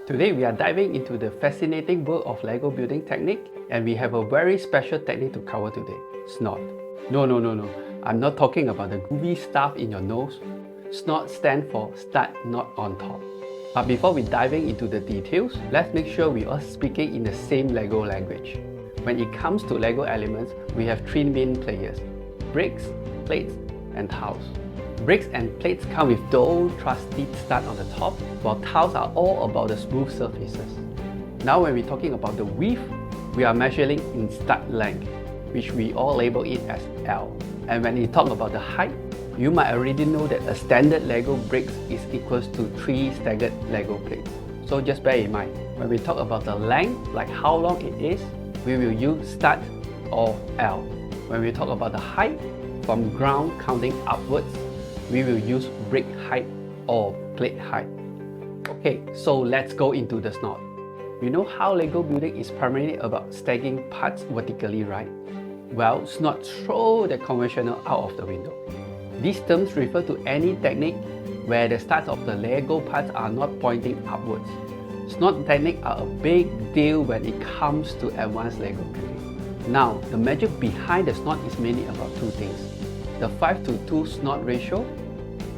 Today we are diving into the fascinating world of LEGO building technique, and we have a very special technique to cover today, SNOT. No, I'm not talking about the gooey stuff in your nose. SNOT stands for Start Not on Top. But before we diving into the details, let's make sure we are speaking in the same LEGO language. When it comes to LEGO elements, we have three main players: bricks, plates, and tiles. Bricks and plates come with those trusty studs on the top, while tiles are all about the smooth surfaces. Now when we're talking about the width, we are measuring in stud length, which we all label it as L. And when you talk about the height, you might already know that a standard LEGO bricks is equals to 3 staggered LEGO plates. So just bear in mind, when we talk about the length, like how long it is, we will use stud or L. When we talk about the height, from ground counting upwards, we will use brick height or plate height. Okay, so let's go into the SNOT. You know how LEGO building is primarily about stacking parts vertically, right? Well, SNOT throw the conventional out of the window. These terms refer to any technique where the studs of the LEGO parts are not pointing upwards. SNOT techniques are a big deal when it comes to advanced LEGO building. Now, the magic behind the SNOT is mainly about two things: the 5:2 SNOT ratio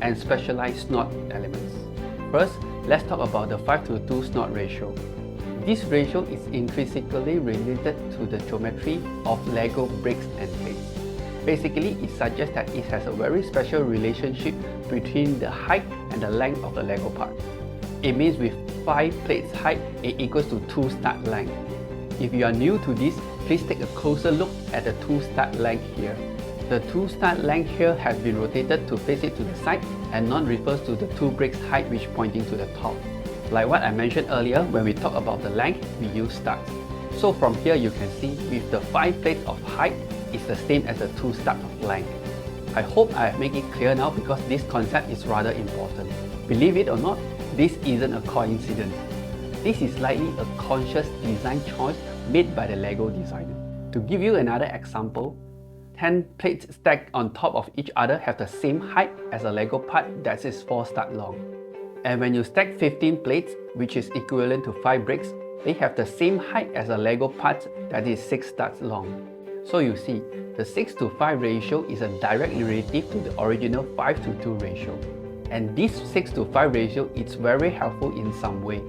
and specialized SNOT elements. First, let's talk about the 5:2 SNOT ratio. This ratio is intrinsically related to the geometry of LEGO bricks and plates. Basically, it suggests that it has a very special relationship between the height and the length of the LEGO part. It means with 5 plates height, it equals to 2 stud length. If you are new to this, please take a closer look at the 2 stud length here. The 2 stud length here has been rotated to face it to the side, and not refers to the 2 bricks height which pointing to the top. Like what I mentioned earlier, when we talk about the length, we use studs. So from here you can see with the 5 plates of height is the same as the 2 studs of length. I hope I have made it clear now because this concept is rather important. Believe it or not, this isn't a coincidence. This is likely a conscious design choice made by the LEGO designer. To give you another example, 10 plates stacked on top of each other have the same height as a LEGO part that is 4 studs long. And when you stack 15 plates, which is equivalent to 5 bricks, they have the same height as a LEGO part that is 6 studs long. So you see, the 6:5 ratio is a direct relative to the original 5:2 ratio. And this 6:5 ratio is very helpful in some way.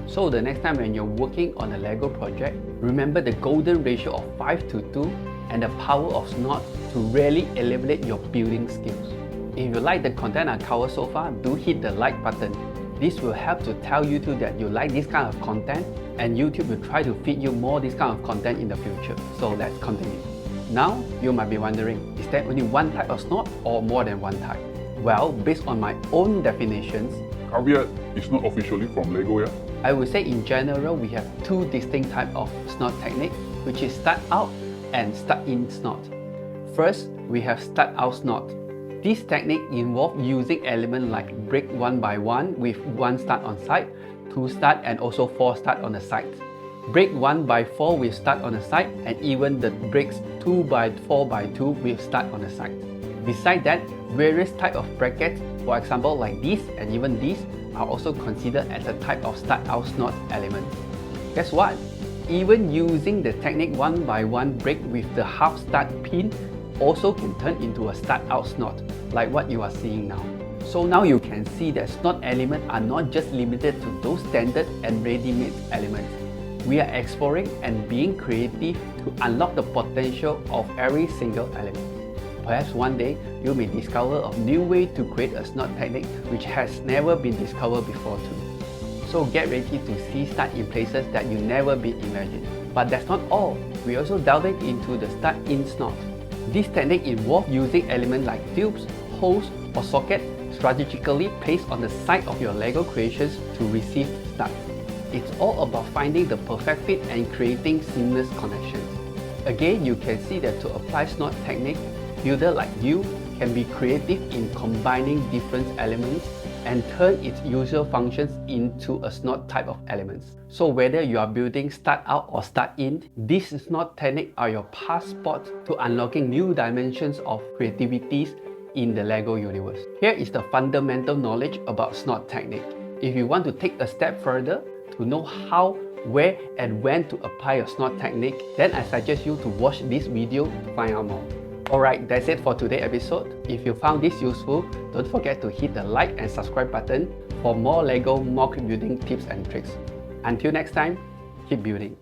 So the next time when you're working on a LEGO project, remember the golden ratio of 5:2 and the power of SNOT to really elevate your building skills. If you like the content I covered so far, do hit the like button. This will help to tell YouTube that you like this kind of content, and YouTube will try to feed you more this kind of content in the future. So let's continue. Now, you might be wondering, is there only one type of SNOT or more than one type? Well, based on my own definitions, caveat is not officially from LEGO, yeah? I would say in general we have two distinct types of SNOT technique, which is Stud-out and Stud-in SNOT. First, we have Stud-out SNOT. This technique involves using elements like brick 1 by 1 with 1 stud on side, 2 stud and also 4 stud on the side. Brick 1 by 4 with stud on the side, and even the bricks 2 by 4 by 2 with stud on the side. Besides that, various types of brackets, for example like this and even this, are also considered as a type of Stud-out SNOT element. Guess what? Even using the technique 1 by 1 brick with the half stud pin also can turn into a Stud-out SNOT, like what you are seeing now. So now you can see that SNOT elements are not just limited to those standard and ready-made elements. We are exploring and being creative to unlock the potential of every single element. Perhaps one day, you may discover a new way to create a SNOT technique which has never been discovered before too. So get ready to see stud in places that you never been imagined. But that's not all. We also delved into the Stud-in SNOT. This technique involves using elements like tubes, holes, or sockets strategically placed on the side of your LEGO creations to receive studs. It's all about finding the perfect fit and creating seamless connections. Again, you can see that to apply SNOT technique, builders like you can be creative in combining different elements and turn its usual functions into a SNOT type of elements. So whether you are building Stud-out or Stud-in, these SNOT techniques are your passport to unlocking new dimensions of creativities in the LEGO universe. Here is the fundamental knowledge about SNOT technique. If you want to take a step further, to know how, where and when to apply a SNOT technique, then I suggest you to watch this video to find out more. Alright, that's it for today's episode. If you found this useful, don't forget to hit the like and subscribe button for more LEGO MOC building tips and tricks. Until next time, keep building.